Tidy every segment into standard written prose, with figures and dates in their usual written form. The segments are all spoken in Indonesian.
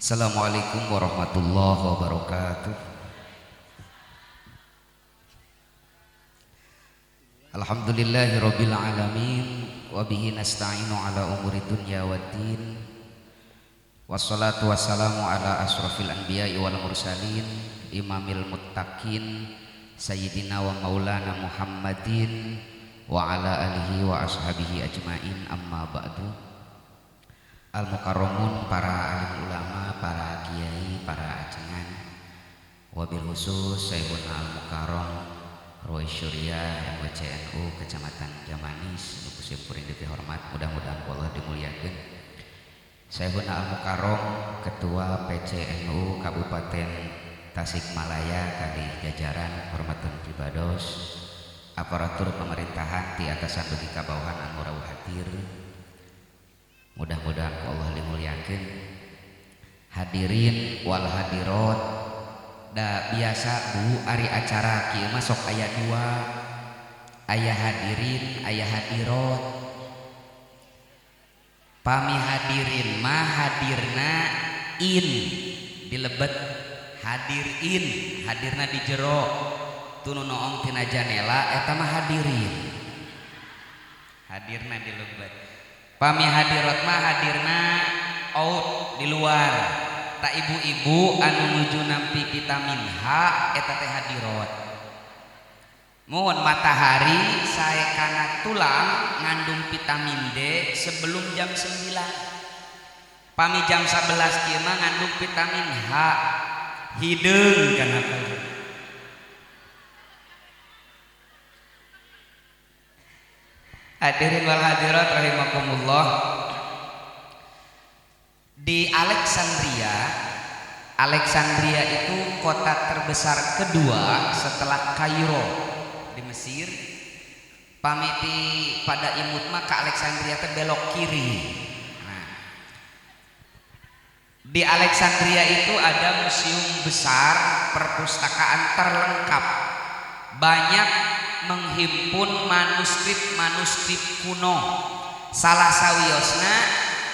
Assalamualaikum warahmatullahi wabarakatuh. Alhamdulillahirabbil alamin wa bihi nasta'inu ala umuri dunya waddin. Wassalatu wassalamu ala asrofil anbiya'i wal mursalin imamil muttaqin sayyidina wa maulana Muhammadin wa ala alihi wa ashabihi ajmain, amma ba'du. Al-mukarramun, para alim ulama, para kiai, para ajengan, wabil khusus Syekhuna al-mukarram Roy Syuriah MWCNU Kecamatan Jamanis Nukusim Puring dihormat, mudah-mudahan Allah dimuliakan. Syekhuna al-mukarram Ketua PCNU Kabupaten Tasikmalaya kali jajaran hormatun pribados, aparatur pemerintahan ti atasan dugi kabawahan anu rawuh hadir, mudah-mudahan Allah dimuliakan. Hadirin wal hadirat, da biasa Bu ari acara kieu mah sok aya dua, aya hadirin aya hadirat. Pami hadirin mah hadirna in dilebet, hadirin hadirna di jero, tunu noong tina janela eta mah hadirin, hadirna dilebet. Pami hadirat mah hadirna out di luar, tak ibu-ibu anu nuju nampi vitamin H eta teh hadirat. Mohon matahari sae kana tulang ngandung vitamin D sebelum jam 9. Pami jam 11 kieu mah ngandung vitamin H, hideung kana kulit. Hadirin wal hadirat rahimakumullah. Di Alexandria itu kota terbesar kedua setelah Kairo di Mesir. Pamiti pada imut mah ka Alexandria teh belok kiri. Nah, di Alexandria itu ada museum besar, perpustakaan terlengkap, banyak menghimpun manuskrip kuno. Salah sawiosna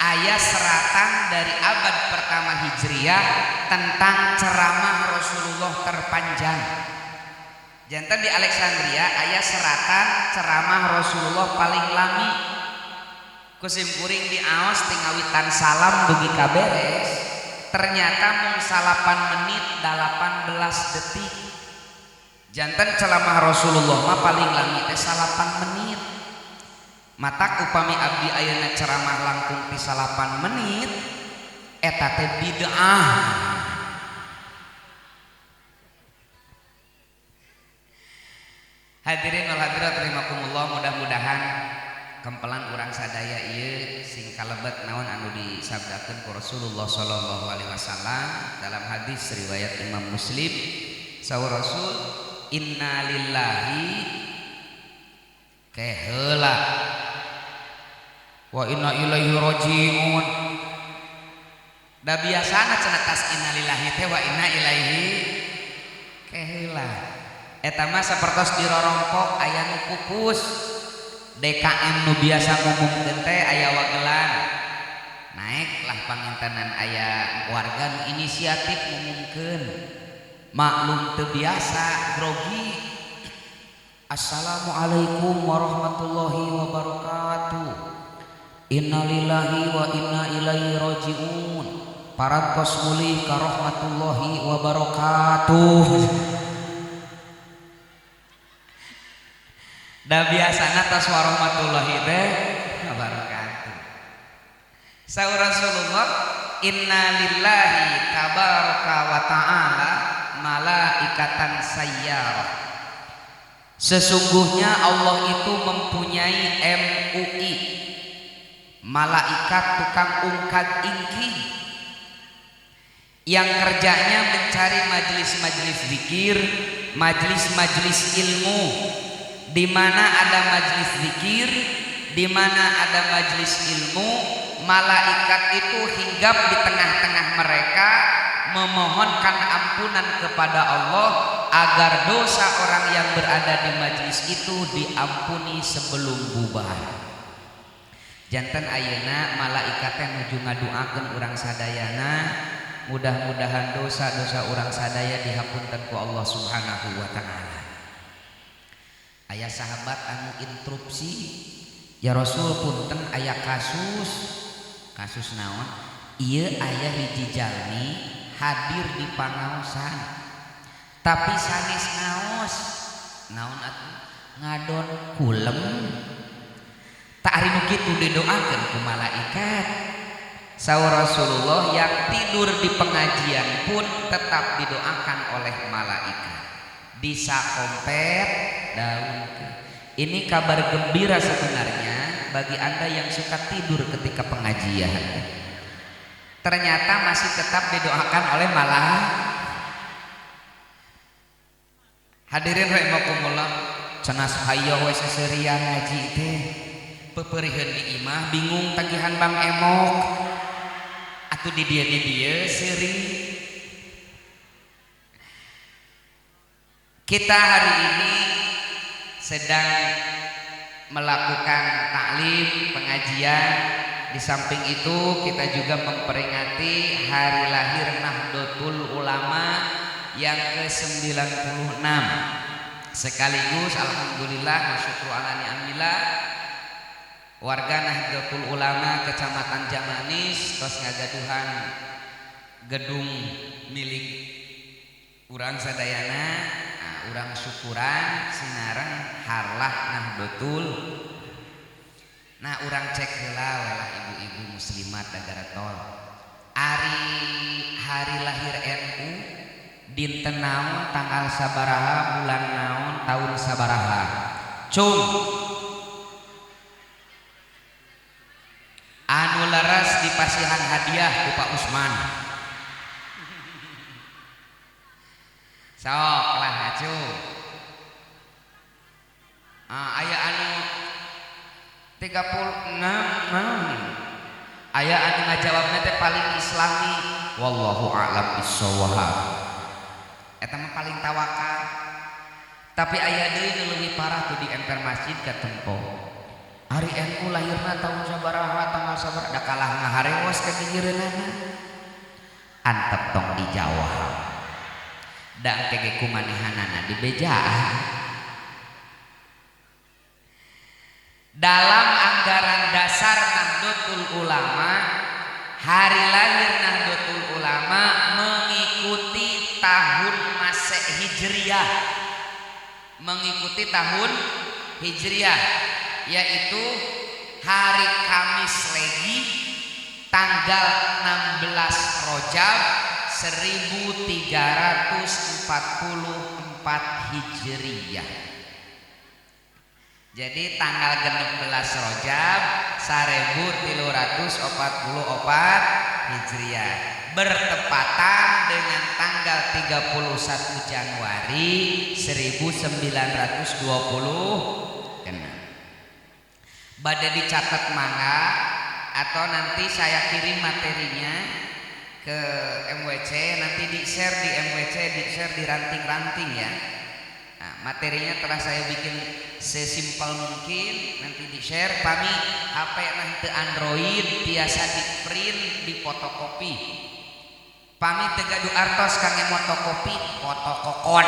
aya seratan dari abad pertama Hijriah tentang ceramah Rasulullah terpanjang. Jantan di Alexandria aya seratan ceramah Rasulullah paling lami. Kusim kuring di aos tingawitan salam dugi kaberes, ternyata mung 8 menit 18 detik. Jantan ceramah Rasulullah mah paling lami teh 8 menit. Matak upami abdi ayeuna ceramah langkung ti 8 menit eta teh bid'ah. Hadirin wal hadirat rahimakumullah, mudah-mudahan kempelan urang sadaya ieu sing kalebet naon anu disabdakeun ku Rasulullah sallallahu alaihi wasallam dalam hadis riwayat Imam Muslim. Saur Rasul, inna lillahi keheula wa inna ilaihi rajiun. Da biasana cenah tas inna lillahi teh wa inna ilaihi keheula. Eta mah sapertos dirorompok aya nu pupus. DKM nu biasa ngumumkeun teh aya wagelan. Naiklah pangintenan aya warga nu inisiatif ngumumkeun. Maklum teu biasa grogi. Assalamualaikum warahmatullahi wabarakatuh. Innalillahi wa inna ilaihi rajiun. Parantos mulih ka rahmatullahi wabarakatuh. Da biasana tas warahmatullahi teh wabarakatuh. Saur Rasulullah, inna lillahi tabaraka wa ta'ala malaikatan sayyarah. Sesungguhnya Allah itu mempunyai MUI, malaikat tukang ungkad ingkih, yang kerjanya mencari majelis-majelis zikir, majelis-majelis ilmu. Di mana ada majelis zikir, di mana ada majelis ilmu, malaikat itu hinggap di tengah-tengah mereka memohonkan ampunan kepada Allah agar dosa orang yang berada di majelis itu diampuni sebelum bubar. Janten ayeuna malaikat teh nuju ngaduakeun urang sadayana mudah-mudahan dosa-dosa urang sadaya dihapunten ku Allah Subhanahu wa taala. Aya sahabat anu interupsi, ya Rasul punten aya kasus naon? Ieu aya hiji jalmi hadir di pangaosan tapi sanes ngaos naon atuh ngadon kulem tak ari nu kitu didoakeun ku malaikat. Saur Rasulullah yang tidur di pengajian pun tetap didoakan oleh malaikat. Bisa kompet daun. Ini kabar gembira sebenarnya bagi Anda yang suka tidur ketika pengajian. Ternyata masih tetap didoakan oleh malaikat. Hadirin rahimakumullah, cenas hayya we seseuria ngaji teh peperieun di imah bingung tagihan Bang Emok atuh di dieu seuring. Kita hari ini sedang melakukan taklim pengajian. Di samping itu kita juga memperingati hari lahir Nahdlatul Ulama yang ke-96. Sekaligus alhamdulillah masyukru ala ni'amillah warga Nahdlatul Ulama Kecamatan Jamanis tos ngagaduhan gedung milik urang sadayana. Urang syukuran sinareng harlah Nahdlatul. Nah urang cek heula welah ibu-ibu muslimat dagara tol. Hari lahir NU dinten naon tanggal sabaraha bulan naon tahun sabaraha. Cung anu laras dipasihan hadiah ku Pak Usman. Sok lah acu. Aya anu 36 aya anu ngajawabna teh paling islami. Wallahu a'lam bissawab. Eta mah paling tawakal. Tapi aya deui nu leuwih parah tuh di emper masjid ka tempo. Hari NU lahirna tahun sabaraha tanggal sabaraha da kalah ngaharewas ka gigireunana. Antep tong dijawab. Da kege kumanehanana dibejaan. Dalam anggaran dasar Nahdlatul Ulama, hari lahir Nahdlatul Ulama mengikuti tahun Masehi Hijriyah. Mengikuti tahun Hijriyah, yaitu hari Kamis Legi tanggal 16 Rajab 1344 Hijriyah. Jadi tanggal 16 Rajab 1344 Hijriah bertepatan dengan tanggal 31 Januari 1920. Bade dicatat mangga atau nanti saya kirim materinya ke MWC, nanti di-share di MWC, di-share di ranting-ranting ya. Nah, materinya telah saya bikin sesimpel mungkin, nanti di-share. Pami HP nah teu Android biasa di-print, di fotokopi. Pami teu gaduh artos kangge motokopi, fotokokon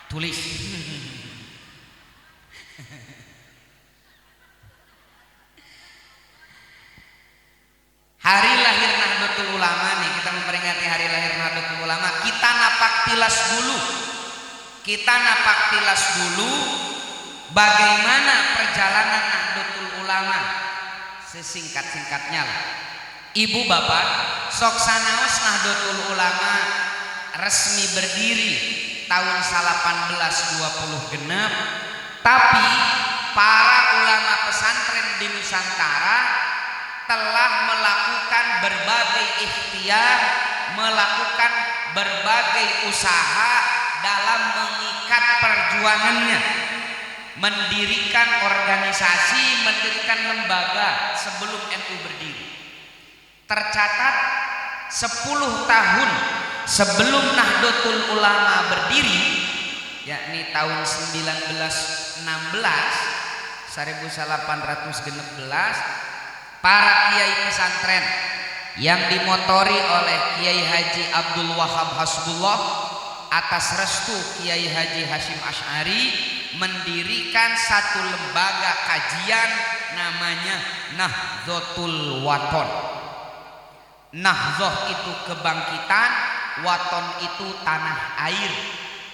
tulis. Hari lahir Nahdlatul Ulama nih, kita memperingati hari lahir Nahdlatul Ulama. Kita napak tilas dulu bagaimana perjalanan Nahdlatul Ulama sesingkat-singkatnya lah. Ibu bapak, sok sanaos Nahdlatul Ulama resmi berdiri tahun 1820 genep, tapi para ulama pesantren di Nusantara telah melakukan berbagai ikhtiar, melakukan berbagai usaha dalam mengikat perjuangannya, mendirikan organisasi, mendirikan lembaga sebelum NU berdiri. Tercatat 10 tahun sebelum Nahdlatul Ulama berdiri, yakni tahun 1916 1816, para kiai pesantren yang dimotori oleh Kiai Haji Abdul Wahab Hasbullah atas restu Kiai Haji Hashim Asy'ari mendirikan satu lembaga kajian namanya Nahdlatul Wathon. Nahdoh itu kebangkitan, waton itu tanah air.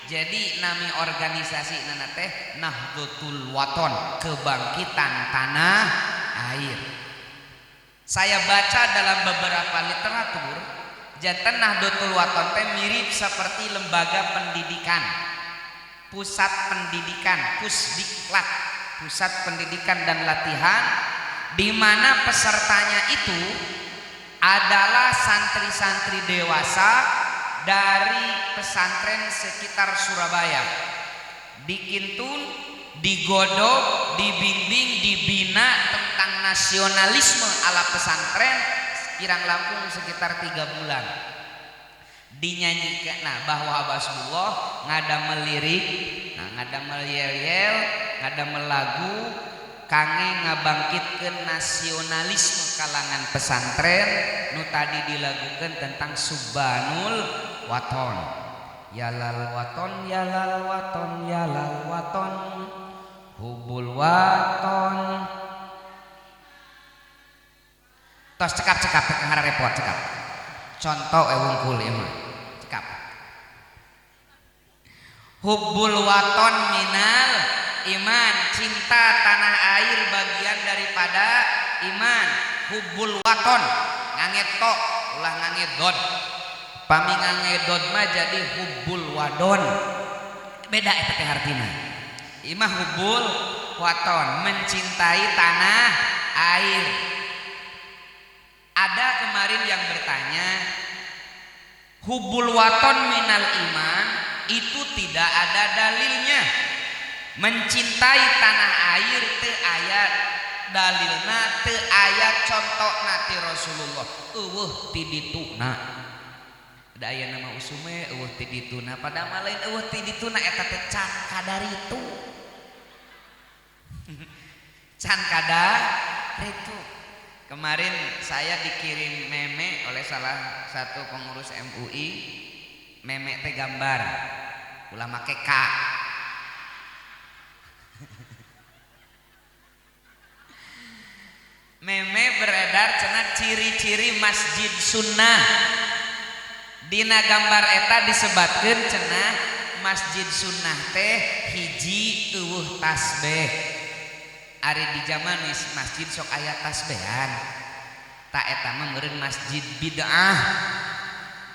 Jadi nami organisasi nana teh Nahdlatul Wathon, kebangkitan tanah air. Saya baca dalam beberapa literatur, jantan Nahdlatul Wathon teh mirip seperti lembaga pendidikan, pusat pendidikan, Pusdiklat, pusat pendidikan dan latihan, di mana pesertanya itu adalah santri-santri dewasa dari pesantren sekitar Surabaya. Dikintun, digodok, dibimbing, dibina tentang nasionalisme ala pesantren kirang langkung sekitar 3 bulan. Dinyanyikan bahwa Abasbullah ngadamel lirik, ngadamel yel-yel, ngadamel lagu kange ngabangkitkeun nasionalisme kalangan pesantren nu tadi dilagukeun tentang Subhanul Wathon. Yalal waton, yalal waton, yalal waton, hubul waton. Tos cekap-cekap teh kahara repot cekap. Contoh wungkul ieu mah. Cekap. Hubul waton minal iman, cinta tanah air bagian daripada iman. Hubul waton ngangeto ulah ngangedod, pami ngangedod mah jadi hubul wadon, beda eta teh artina. Imah hubul waton mencintai tanah air. Ada kemarin yang bertanya, hubul waton minal iman itu tidak ada dalilnya. Mencintai tanah air teu aya dalilna, teu aya contona ti Rasulullah. Eueuh ti dituna. Da aya nama usume eueuh ti dituna, padahal lain eueuh ti dituna eta teh can kadaritu. Can kadaritu. Kemarin saya dikirim meme oleh salah satu pengurus MUI. Meme teh gambar ulah make K. Meme beredar cenah ciri-ciri masjid sunnah. Dina gambar eta disebatkeun cenah masjid sunnah teh hiji eueuh tasbih. Ari di zaman masjid sok aya tasbihan. Ta eta mah meureun masjid bid'ah.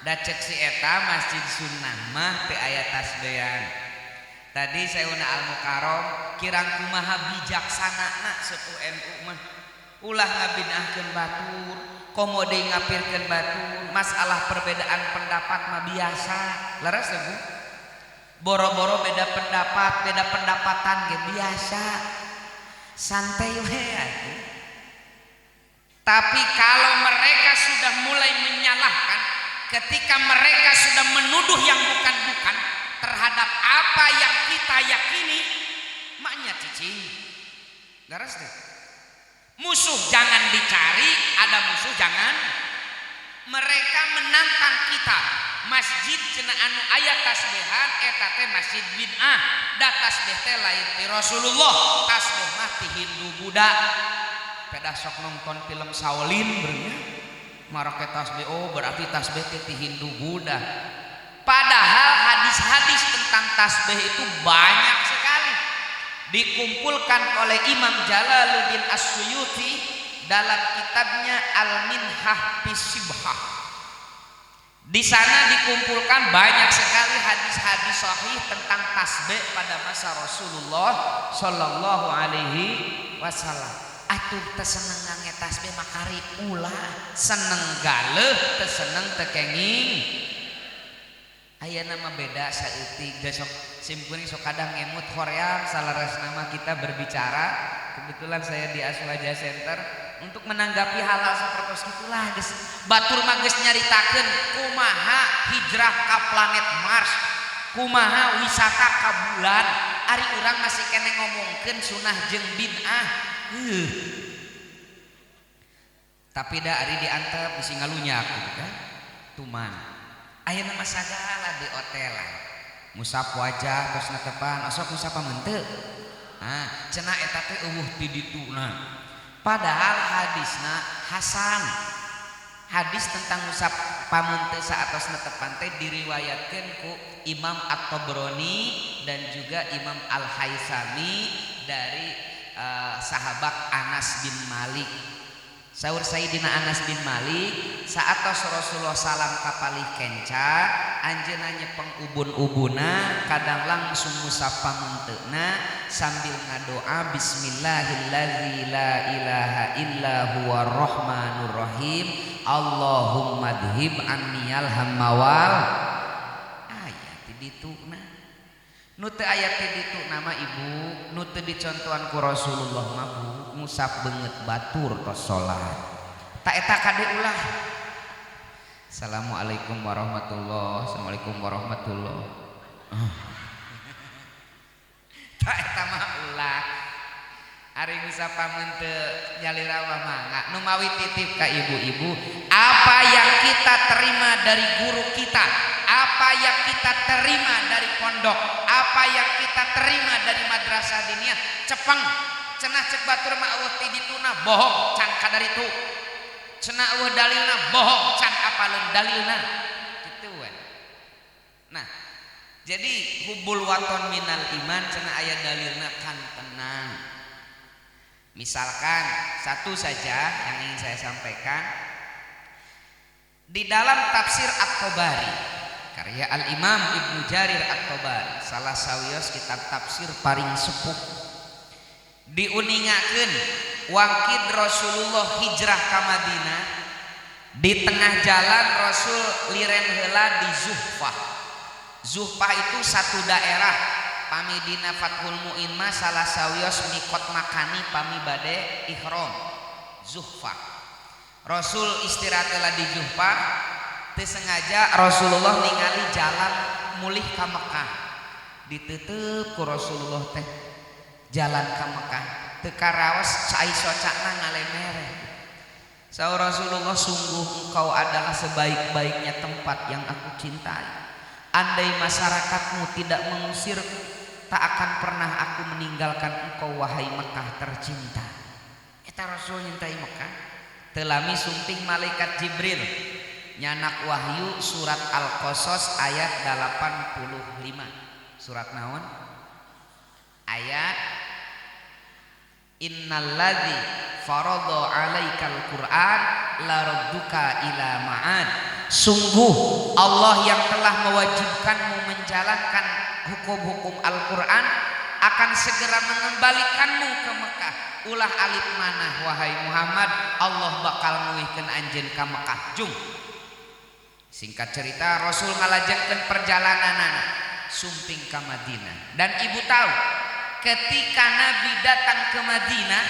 Da cek si eta masjid sunnah mah teu aya tasbihan. Tadi Sayyidina Al-Mukarram kirang kumaha bijaksanana sepuh NU mah. Ulah ngabinahkeun batur, komo deui ngapirkeun batur, masalah perbedaan pendapat mah biasa. Leres ya Bu? Boro-boro beda pendapat, beda pendapatan ge biasa. Santai we atuh. Tapi kalau mereka sudah mulai menyalahkan, ketika mereka sudah menuduh yang bukan-bukan terhadap apa yang kita yakini, maknya cicing. Leres deh. Musuh jangan dicari, ada musuh jangan. Mereka menantang kita. Masjid cenah anu aya tasbihan eta teh masjid bid'ah. Da tasbih teh lain ti Rasulullah, tasbih mah ti Hindu Buddha. Peda sok nonton film Shaolin beurnya. Marake tasbih oh berarti tasbih teh ti Hindu Buddha. Padahal hadis-hadis tentang tasbih itu banyak sekali. Dikumpulkan oleh Imam Jalaluddin As-Suyuti dalam kitabnya Al-Minhah fi Shibhah. Di sana dikumpulkan banyak sekali hadis-hadis sahih tentang tasbih pada masa Rasulullah Shallallahu Alaihi Wasallam. Atuh teu seneng ngange tasbih makari ulah, seneng galeh teu seneng teu kenging. Ayeuna mah beda saeutik geus sok simkuring sok kadang ngemut hoream salaras nama kita berbicara. Kebetulan saya di Aswaja Center untuk menanggapi hal-hal seperti itulah geus batur mah geus nyaritakeun kumaha hijrah ka planet Mars, kumaha wisata ka bulan. Ari urang masih kene ngomongkeun sunah jeung bid'ah. Tapi da ari diantep bisi ngalunyak gitu kan. Tuman. Aya nama sagala di hotelan. Musap wajah tos netepan, osok musap pamenteu. Cenah eta teh eueuh ti dituna. Padahal hadisna hasan. Hadis tentang musab pamunteu saatos netepan teh diriwayatkeun ku Imam At-Tabrani dan juga Imam Al-Haitsami dari sahabat Anas bin Malik. Saur Sayyidina Anas bin Malik saatos Rasulullah salam kapalih kenca anjeunna nyepeng ubun-ubuna kadang langsung musab pamunteuna sambil ngadoa bismillahilladzi la ilaha illa huwar rahmanur rahim Allahumma dhhib anniyal hammawal aya ti dituna nu teu aya ti dituna mah ibu nu teu dicontohan ku Rasulullah mah musab beungeut batur tos salat ta eta kade ulah Assalamualaikum warahmatullahi Assalamualaikum warahmatullahi ta eta mah ulah ari musab pamunteu jalira mah nu mawi titip ka ibu-ibu apa yang kita terima dari guru kita apa yang kita terima dari pondok apa yang kita terima dari madrasah diniyah cepeng cenah cek batur mah eueuh ti dituna bohong can kadaritu cenah eueuh dalilna bohong can apaleun dalilna kitu we. Nah jadi hubul waton minal iman cenah aya dalilna kan tenang. Misalkan satu saja yang ingin saya sampaikan di dalam tafsir At-Tabari karya Al-Imam Ibnu Jarir At-Tabari salah sawios kitab tafsir paring sepuh diuningakeun wangkid Rasulullah hijrah ka Madinah di tengah jalan Rasul liren heula di Zuhfah. Zuhfah itu satu daerah pami dina Fathul Mu'in mah salah sawios mikot makani pami bade ihram Zuhfah. Rasul istirahat heula di Zuhfah teu sengaja Rasulullah ningali jalan mulih ka Mekah diteuteub ku Rasulullah teh jalan ka Mekah teu karaos cai socana ngalemere. Saur Rasulullah sungguh engkau adalah sebaik-baiknya tempat yang aku cintai. Andai masyarakatmu tidak mengusirku, tak akan pernah aku meninggalkan engkau wahai Mekah tercinta. Eta Rasul nyintai Mekah. Telami sumping malaikat Jibril nyanak wahyu surat Al-Qasas ayat 85. Surat naon? Ayat innalladzi farada 'alaikal Qur'an laradduka ila ma'ad. Sungguh Allah yang telah mewajibkanmu menjalankan hukum-hukum Al-Qur'an akan segera mengembalikanmu ke Mekah. Ulah alif manah wahai Muhammad, Allah bakal nguihkeun anjeun ka Mekah. Jung. Singkat cerita Rasul ngalajengkeun perjalananana sumping ka Madinah. Dan ibu tahu ketika Nabi datang ke Madinah,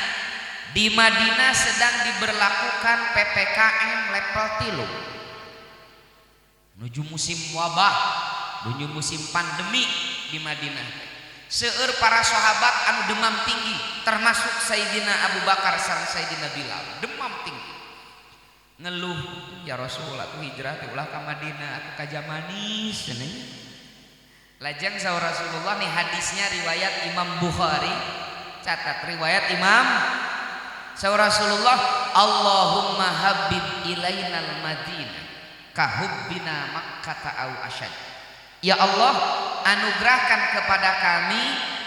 di Madinah sedang diberlakukan PPKM level 3 menuju musim wabah, menuju musim pandemi di Madinah. Seueur para sahabat anu demam tinggi termasuk Sayyidina Abu Bakar sareng Sayyidina Bilal demam tinggi ngeluh ya Rasulullah aku hijrah teh ulah ka Madinah aku ka Jamanis cenah. Lajeng saur Rasulullah nih hadisnya riwayat Imam Bukhari catat riwayat Imam saur Rasulullah Allahumma habib ilainal Madinah kahubbina Makkah au asyad. Ya Allah anugerahkan kepada kami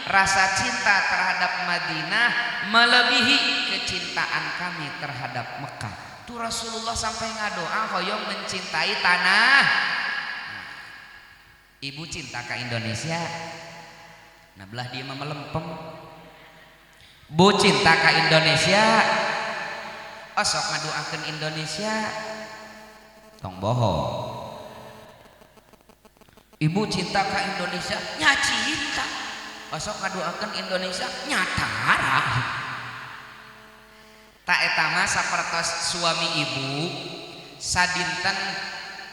rasa cinta terhadap Madinah melebihi kecintaan kami terhadap Mekah. Tuh Rasulullah sampai ngadoa hoyong mencintai tanah. Ibu cinta ke Indonesia. Nah belah dia mah melempem. Bu cinta ke Indonesia. Osok ngadoakeun Indonesia. Tong bohong. Ibu cinta ke Indonesia, nya cinta. Osok ngadoakeun Indonesia, nyatara. Tak eta mah sapertos suami ibu sadinten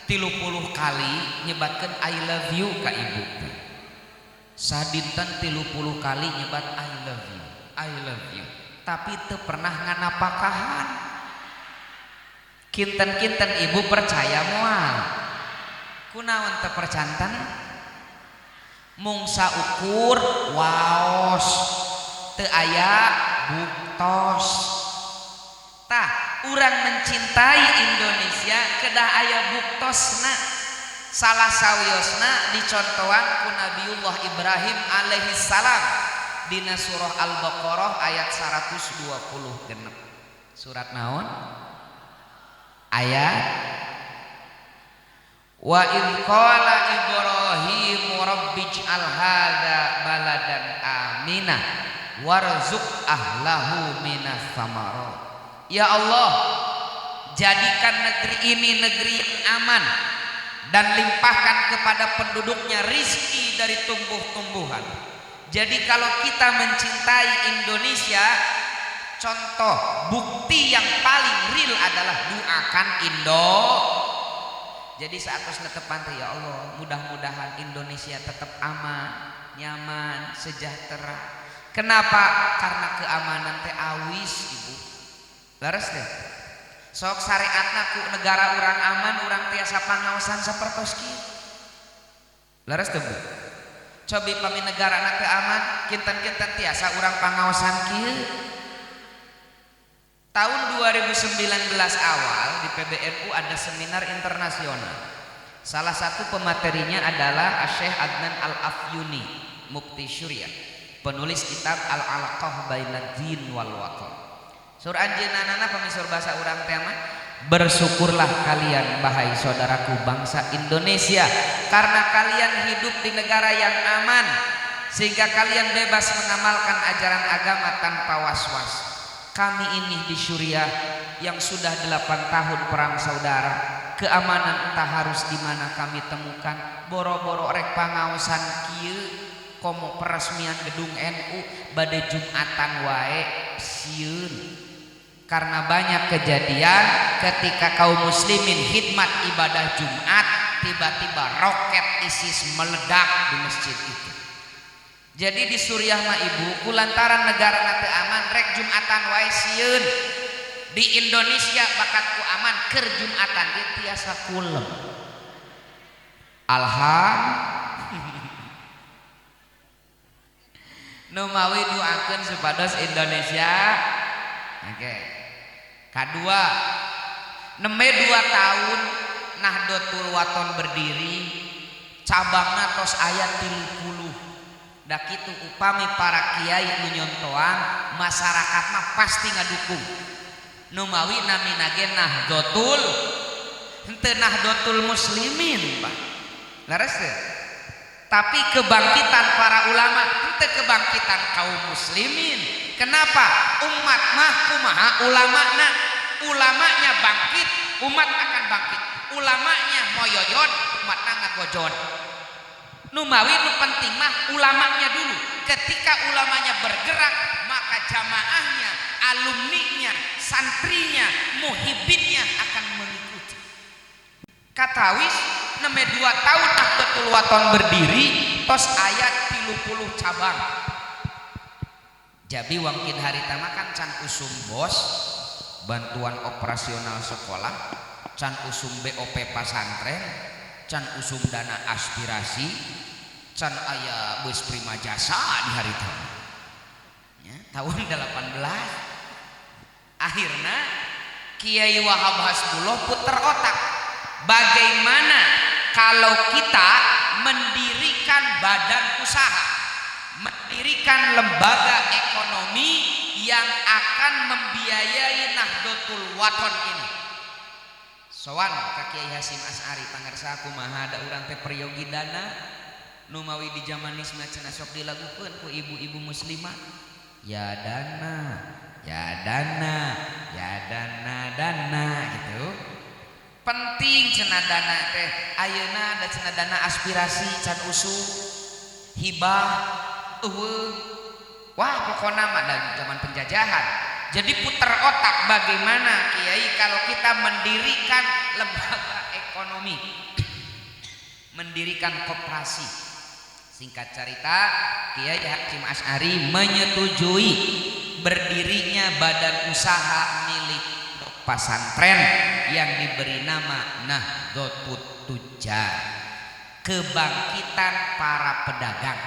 30 kali nyebatkeun I love you ka ibu. Sadinten 30 kali nyebat I love you, I love you. Tapi teu pernah nganapakahan. Kinten-kinten ibu percaya moal kunaon teu percanten mungsa ukur waos teu aya buktos tah urang mencintai Indonesia kedah aya buktosna salah sawiosna dicontohan ku Nabiullah Ibrahim alaihi salam dina surah Al-Baqarah ayat 126 surat naon ayat wa in qala Ibrahim rabbij'al hadza baladan aminah warzuq ahlahu minas samarat. Ya Allah, jadikan negeri ini negeri yang aman dan limpahkan kepada penduduknya rizki dari tumbuh-tumbuhan. Jadi kalau kita mencintai Indonesia, contoh bukti yang paling real adalah doakan Indo. Jadi saat terus netepan ya Allah, mudah-mudahan Indonesia tetap aman, nyaman, sejahtera. Kenapa? Karena keamanan teh awis ibu. Laras deh. Sok syariatna ku negara orang aman, orang tiasa pangaosan sapertos kieu. Laras teh bu. Cobi pami negara teu aman, kinten-kinten tiasa orang pangaosan kieu. Tahun 2019 awal di PBNU ada seminar internasional. Salah satu pematerinya adalah Syekh Adnan Al-Afyuni, Mufti Syuriah, penulis kitab Al-Alaqah Bainad Din wal Watan. Sur anjeunana pamisur bahasa urang teh mah, bersyukurlah kalian bahai saudaraku bangsa Indonesia karena kalian hidup di negara yang aman sehingga kalian bebas mengamalkan ajaran agama tanpa was-was. Kami ini di Syuriah yang sudah 8 tahun perang saudara, keamanan entah harus di mana kami temukan. Boro-boro rek pangaosan kieu komo peresmian gedung NU bade Jumatan wae sieun. Karena banyak kejadian ketika kaum muslimin khidmat ibadah Jumat, tiba-tiba roket ISIS meledak di masjid itu. Jadi di Suriah mah ibu, kulantaran negara teu aman rek Jumatan wae sieun. Di Indonesia bakatku aman keur Jumatan ge tiasa kulem. Nu mawi doakeun supados Indonesia. Oke. Kadua, neme 2 tahun Nahdlatul Wathon berdiri, cabangna tos aya 30. Da kitu upami para kiai nu nyontoan, masyarakat mah pasti ngadukung. Nu mawi namina ge Nahdlatul, henteu Nahdlatul Muslimin, Pak. Laras teh. Tapi kebangkitan para ulama, henteu kebangkitan kaum muslimin. Kenapa? Umat mah kumaha ulamana, ulamanya bangkit, umat akan bangkit. Ulamanya moyoyon, umatna ngagojon. Nu mawi nu penting mah ulamanya dulu. Ketika ulamanya bergerak, maka jamaahnya, alumninya, santrinya, muhibinnya akan mengikuti. Katawis neme 2 tahun Nahdlatul Wathon berdiri, tos ayat 30 cabang. Jadi wangkin harita makan can usum bos bantuan operasional sekolah, can usum BOP pasantren, can usum dana aspirasi, can aya bus prima jasa di harita ya, tahun 18. Akhirnya Kiai Wahab Hasbullah puter otak, bagaimana kalau kita mendirikan badan usaha, mendirikan lembaga ekonomi yang akan membiayai Nahdlatul Wathon ini. Sowan ka Kiai Hasyim Asy'ari pangarsa kumaha da urang teh peryogi dana nu mawi di jamanisme cenah sok dilagukeun ku ibu-ibu muslimah. Ya dana, ya dana, ya dana gitu. Penting cenah dana teh. Ayeuna da cenah dana aspirasi can usum hibah. Wah pokoknya mah dari zaman penjajahan. Jadi putar otak bagaimana Kiai kalau kita mendirikan lembaga ekonomi, mendirikan koperasi. Singkat cerita, Kiai Hasyim Asy'ari menyetujui berdirinya badan usaha milik pesantren yang diberi nama Nahdlatul Tujar, kebangkitan para pedagang,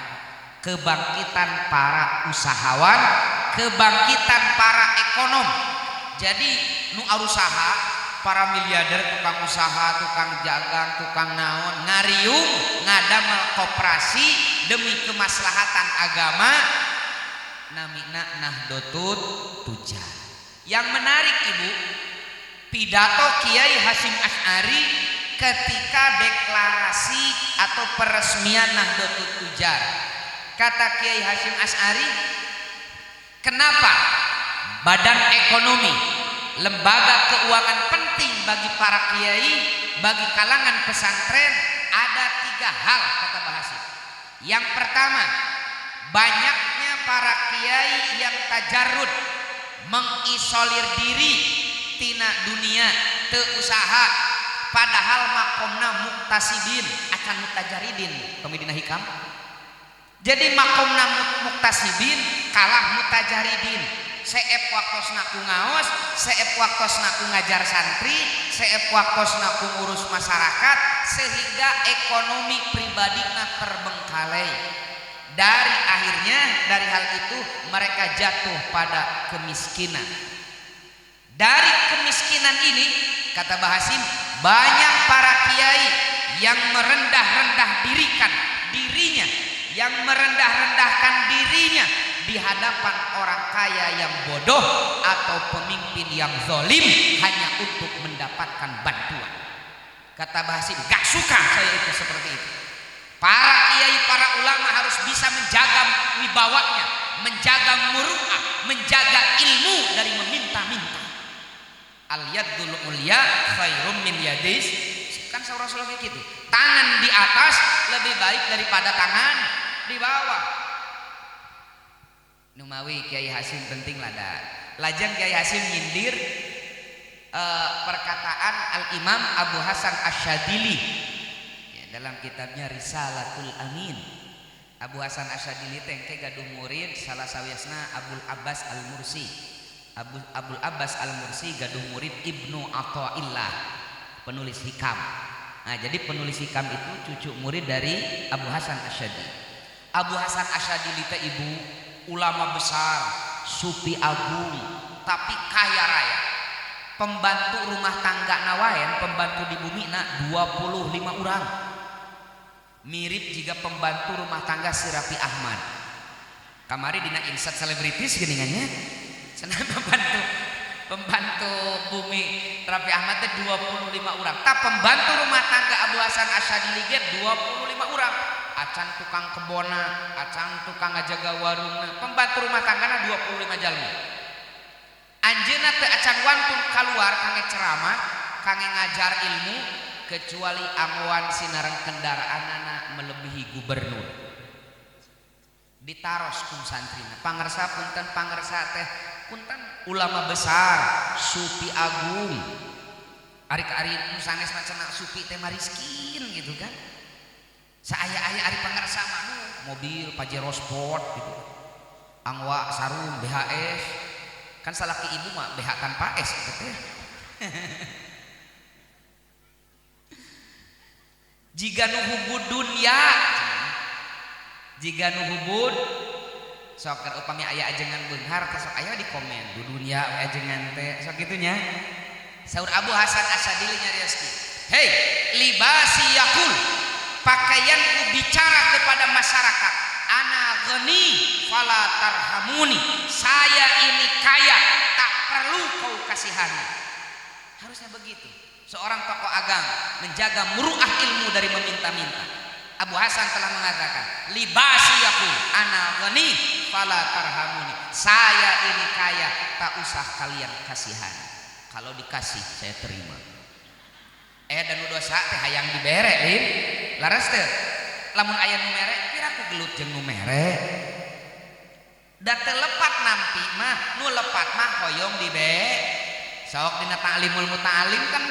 kebangkitan para usahawan, kebangkitan para ekonom. Jadi nu arusaha, para miliarder, tukang usaha, tukang jagang, tukang naon, ngariung ngadamel koperasi demi kemaslahatan agama, namina Nahdlatul Tujar. Yang menarik Ibu, pidato Kiai Hasyim Asy'ari ketika deklarasi atau peresmian Nahdlatul Tujar. Kata Kiai Hasyim Asy'ari, kenapa badan ekonomi, lembaga keuangan penting bagi para kiai, bagi kalangan pesantren? Ada 3 hal kata Mbah Hasyim. Yang pertama, banyaknya para kiai yang tajarrud, mengisolir diri tina dunia, teu usaha, padahal makomna muktasibin akan mutajaridin pemidina hikam. Jadi makomna muktasibin kalah mutajaridin. Seep waktosna ku ngaos, seep waktosna ku ngajar santri, seep waktosna ku ngurus masyarakat, sehingga ekonomi pribadina terbengkalai. Dari hal itu mereka jatuh pada kemiskinan. Dari kemiskinan ini kata Mbah Hasyim, banyak para kiai yang merendah-rendah dirinya, yang merendah-rendahkan dirinya di hadapan orang kaya yang bodoh atau pemimpin yang zalim hanya untuk mendapatkan bantuan. Kata Mbah Hasyim, gak suka saya itu seperti itu. Para kiai, para ulama harus bisa menjaga wibawanya, menjaga muru'ah, menjaga ilmu dari meminta-minta. Al-yaddul ulya khairum min yadis, kan Rasulullah kayak gitu. Tangan di atas lebih baik daripada tangan di bawah. Numawi Kiai Hasyim penting lada. Lajeng Kiai Hasyim nyindir perkataan Al-Imam Abu Hasan Asyadili ya, dalam kitabnya Risalatul Amin. Abu Hasan Asyadili tengke gaduh murid salah sawiasna Abul Abbas Al-Mursi. Abul Abbas Al-Mursi gaduh murid Ibnu Athaillah, penulis hikam. Nah, jadi penulis hikam itu cucu murid dari Abu Hasan Asyadili. Abu Hasan Asyadili teh Ibu ulama besar, sufi agung, tapi kaya raya. Pembantu rumah tangga nawayan, pembantu di bumi nak 25 orang. Mirip jika pembantu rumah tangga si Raffi Ahmad. Kamari dina insert selebritis geningannya. Senang pembantu bumi Raffi Ahmad teh 25 orang. Tak pembantu rumah tangga Abu Hasan Asyadili ge 25 orang. Acan tukang kebona, acan tukang ngajaga warungna, pembantu rumah tanggana 25 jalmi. Anjeunna teu acan wantun kaluar kangge ceramah, kangge ngajar ilmu, kecuali anggoan sinareng kendaraanana melebihi gubernur. Ditaros kum santrina, pangersa punten pangersa teh punten ulama besar, sufi agung. Ari-ari nu sanesna cenah sufi teh mariskin gitu kan. Saaya-aya ari pangersa mah mobil Pajero Sport gitu. Angwa sarung BHS. Kan salaki ibu mah BH tanpa S gitu teh. Jiga nu hubud dunya. Jiga nu hubud sok upami aya ajengan beunghar teh sok aya di komen. Du dunya we ajengan teh sok kitu nya. Saur Abu Hasan Asyadili nyarios kieu. Hei, libasi yakul. Pakaianku bicara kepada masyarakat, ana ghani fala tarhamuni, saya ini kaya, tak perlu kau kasihani. Harusnya begitu seorang tokoh agama menjaga muru'ah ilmu dari meminta-minta. Abu Hasan telah mengatakan, libasi yakul ana ghani fala tarhamuni, saya ini kaya, tak usah kalian kasihani. Kalau dikasih saya terima. Dan dosa teh hayang dibere lin laras teh lamun aya nu mere pira ku gelut jeung nu mere da teu lepat nampi mah nu lepat mah hoyong dibe sok dina ta'limul muta'alim kan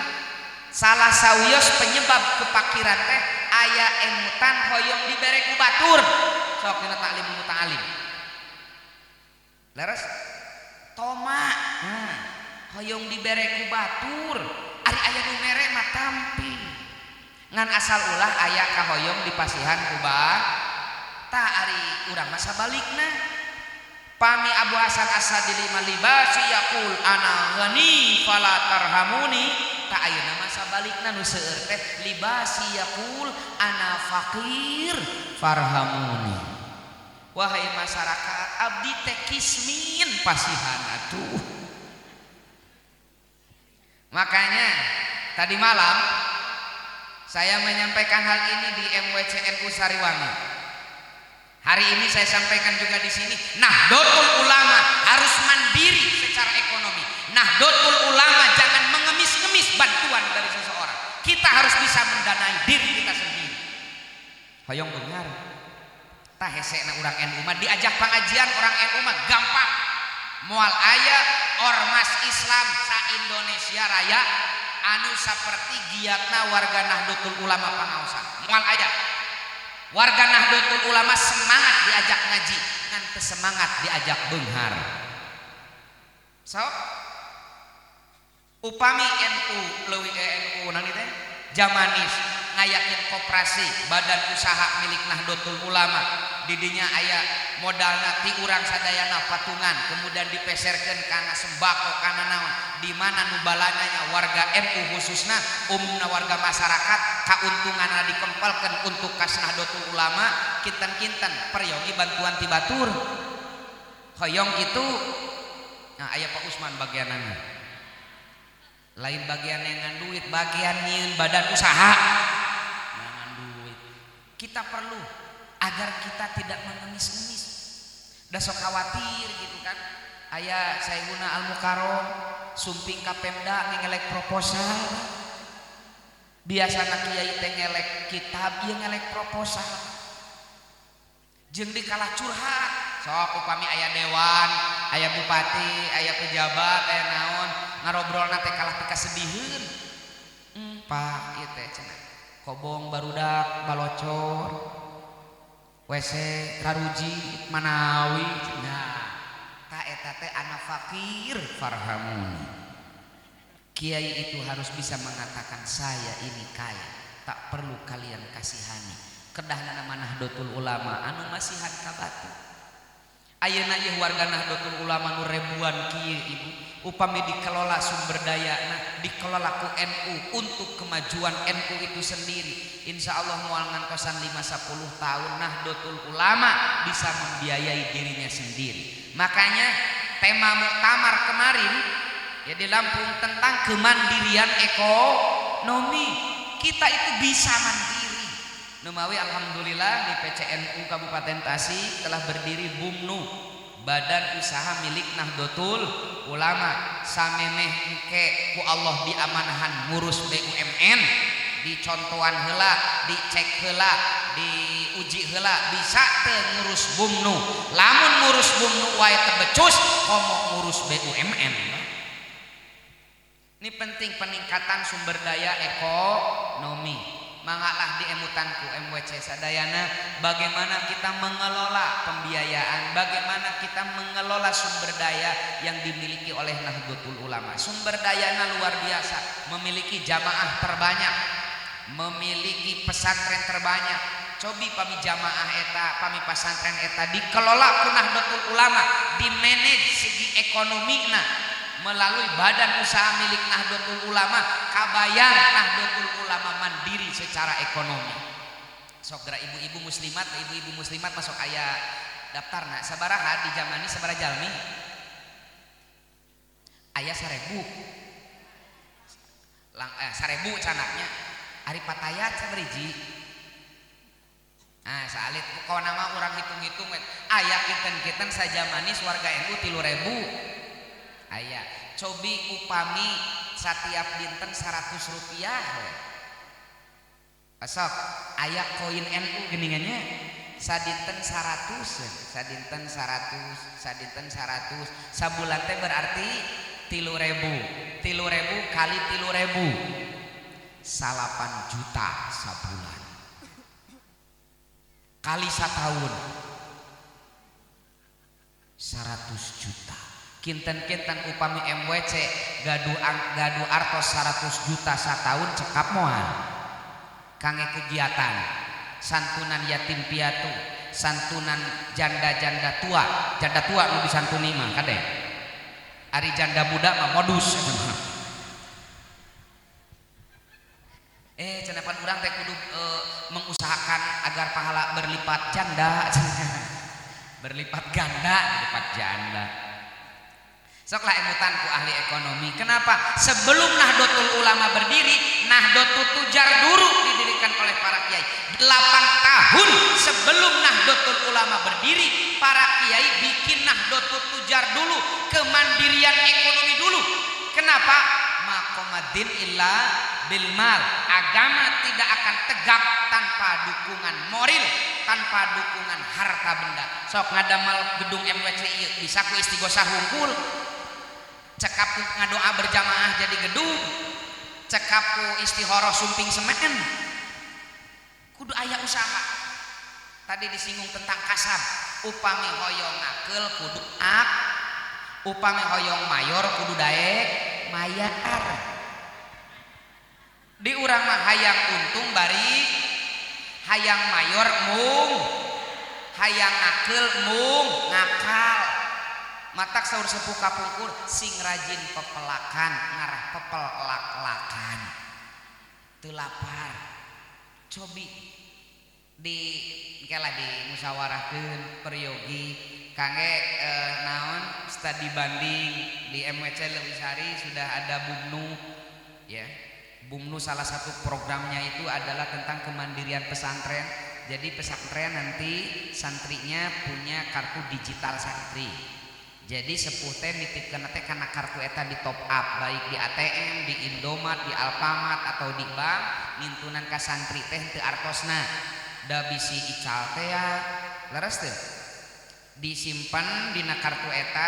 salah sawios penyebab kepakiran teh aya emutan hoyong dibere ku batur sok dina ta'limul muta'alim laras toma hoyong dibere ku batur ari aya nu mere mah tamping ngan asal ulah aya ka hoyong dipasihan ku ta ari urang mah sabalikna pami Abu Hasan As-Sadili malibasi yaqul ana ghani fala tarhamuni ta ayeuna mah sabalikna nu seueur teh libasi yaqul ana faqir farhamuni. Wahai masyarakat abdi teh kismin pasihan atuh. Makanya tadi malam saya menyampaikan hal ini di MWCNU Sariwangi. Hari ini saya sampaikan juga di sini. Nahdlatul Ulama harus mandiri secara ekonomi. Nahdlatul Ulama jangan mengemis-ngemis bantuan dari seseorang. Kita harus bisa mendanai diri kita sendiri. Hoyong beungar. Tah hesena urang NU mah diajak pengajian orang NU mah gampang. Moal aya ormas Islam sa Indonesia Raya anu saperti giatna warga Nahdlatul Ulama pangaosan. Moal aya warga Nahdlatul Ulama semangat diajak ngaji ngan teu semangat diajak beunghar. So upami NU leuwih NU nang teh Jamanis ngayakin koperasi badan usaha milik Nahdlatul Ulama didinya aya modalna ti urang sadayana patungan kemudian dipeserkeun kana sembako kana naon di mana nu balananya warga NU khususna umumna warga masyarakat kauntunganna dikempelkeun untuk kas Nahdlatul Ulama kinten-kinten peryogi bantuan ti batur hoyong kitu. Nah aya Pak Usman bagianana lain bagian yang duit bagian nyieun badan usaha ngan duit. Kita perlu agar kita tidak mengemis-ngemis da sok khawatir gitu kan aya Sayyiduna Al-Mukarram sumping ka Pemda ngelek proposal biasana kiai teh ngelek kitab ieu ngelek proposal jeung dikalah curhat sok upami aya dewan aya bupati aya pejabat aya naon ngarobrolna teh kalah teu kasedihieun Pak ieu teh cenah kobong barudak balocor WC karuji manawi nah ta eta teh ana fakir farhamuni. Kiai itu harus bisa mengatakan saya ini kaya tak perlu kalian kasihani kedahna nama Nahdlatul Ulama anu masihan ka batu. Ayeuna ieu warga Nahdlatul Ulama nu ribuan kieu ibu upami dikelola sumber dayana dikelola ku NU untuk kemajuan NU itu sendiri insya Allah moal ngantosan 5-10 tahun Nahdlatul Ulama bisa membiayai dirinya sendiri. Makanya tema muktamar kemarin ya di Lampung tentang kemandirian ekonomi kita itu bisa mandiri. Numawi alhamdulillah di PCNU Kabupaten Tasik telah berdiri BUMNU Badan Usaha Milik Nahdlatul Ulama samemeh engke ku Allah diamanahan ngurus BUMN dicontohan heula dicek heula diuji heula bisa teu ngurus BUMNU lamun ngurus BUMNU wae teu becus komo ngurus BUMN. Ini penting peningkatan sumber daya ekonomi. Mangalah di emutanku MWC sadayana bagaimana kita mengelola pembiayaan, bagaimana kita mengelola sumber daya yang dimiliki oleh Nahdlatul Ulama. Sumber dayanya luar biasa, memiliki jamaah terbanyak, memiliki pesantren terbanyak. Cobi pami jamaah eta, pami pesantren eta dikelola ku Nahdlatul Ulama, di manage segi ekonomina melalui badan usaha milik Nahdlatul Ulama, kabayang Nahdlatul Ulama mandiri secara ekonomi. Sok geura ibu-ibu muslimat masuk aya daftarna sabaraha di zaman ini sabaraha jalmi aya 1000 canaknya ari patayat sabariji saalit pokona mah urang hitung-hitung aya kinten-kinten sajamanis warga NU 3000 aya cobi upami setiap dinten 100 rupiah sok aya koin NU geningannya sadinten 100 sabulan teh berarti 3.000 kali 3.000 8 juta sabulan kali setahun 100 juta kinten-kinten upami MWC gaduh artos 100 juta satahun cekap moal kangge kegiatan santunan yatim piatu, santunan janda-janda tua nu disantuni mah kade ari janda muda mah modus cenepan urang teh kudu mengusahakan agar pahala berlipat janda berlipat janda soklah emutan ku ahli ekonomi. Kenapa? Sebelum Nahdlatul Ulama berdiri, Nahdlatul Tujar dulu didirikan oleh para kiai. 8 tahun sebelum Nahdlatul Ulama berdiri, para kiai bikin Nahdlatul Tujar dulu, kemandirian ekonomi dulu. Kenapa? Maqamadin illa bil mal. Agama tidak akan tegak tanpa dukungan moral, tanpa dukungan harta benda. Sok ngadamal gedung MWC bisa ku istighosah hungkul. Cekap ngadoa berjamaah jadi gedung, cekap istihoroh sumping semen, kudu aya usaha. Tadi disinggung tentang kasab, upami hoyong ngakel kudu ak, upami hoyong mayor kudu daek mayar. Di urang mah hayang untung bari, hayang mayor mung, hayang ngakel mung ngakal. Matak saur sepuh kapungkur sing rajin pepelakan ngarah pepelak-lakan teu lapar cobi di musyawarahkeun peryogi kangge naon studi banding di MWC Lewisari sudah ada Bumnu ya. Bumnu salah satu programnya itu adalah tentang kemandirian pesantren. Jadi pesantren nanti santrinya punya kartu digital santri. Jadi sepuh teh nitipkeun teh kana kartu eta di top up baik di ATM, di Indomaret, di Alfamart atau di bank nintunan ka santri teh teu artosna. Da bisi ical teh ya leres teu. Disimpen dina kartu eta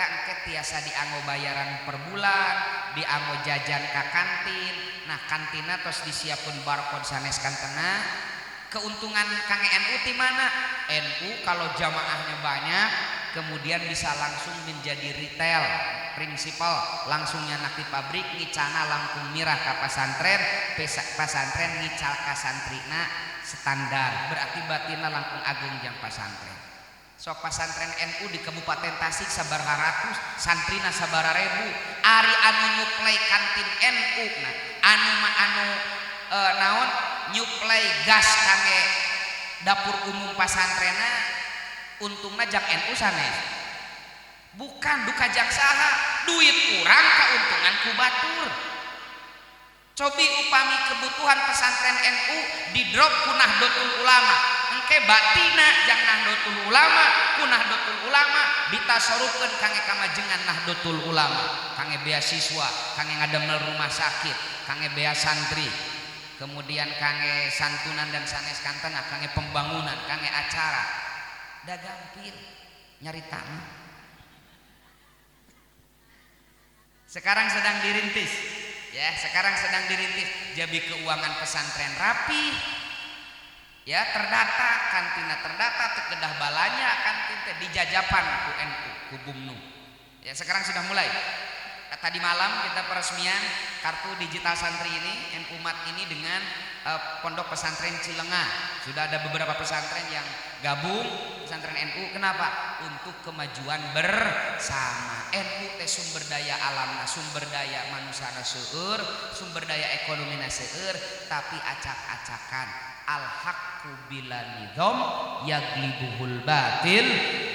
engke tiasa dianggo bayaran per bulan, dianggo jajan ka kantin. Nah, kantina tos disiapkeun barcode sanes kantena. Keuntungan kangge NU ti mana? NU kalau jamaahnya banyak kemudian bisa langsung menjadi retail prinsipal, langsung nyanak di pabrik ngicana langkung mirah ka pasantren, pasantren ngical ka santrina standar, berarti batina langkung ageng jang pasantren. Sok pasantren NU di Kabupaten Tasik sabaraha ratus, santrina sabaraha ribu, ari anu nyuplai kantin NU nah anu naon nyuplai gas kangge dapur umum pasantrenna untungna jang NU sanes bukan duka jang saha duit urang kauntungan ku batur. Cobi upami kebutuhan pesantren NU di drop ku Nahdlatul Ulama engke batina jang Nahdlatul Ulama ku Nahdlatul Ulama ditasorupkeun kangge kamajengan Nahdlatul Ulama, kangge beasiswa, kangge ngademel rumah sakit, kangge bea santri, kemudian kangge santunan dan sanes kantena, kangge pembangunan, kangge acara. Dagampir nyarita sekarang sedang dirintis ya, sekarang sedang dirintis jabi keuangan pesantren rapi ya, terdata kantina terdata tekedah balanya kantin teh dijajapan ku NU ku Bumnu ya, sekarang sudah mulai. Tadi malam kita peresmian kartu digital santri ini NU Mat ini dengan pondok pesantren Cilengah. Sudah ada beberapa pesantren yang gabung pesantren NU. Kenapa? Untuk kemajuan bersama. NU teh sumber daya alamna, sumber daya manusana seueur, sumber daya ekonomina seueur, tapi acak-acakan al haqqu bila nizam yaglibuhul batil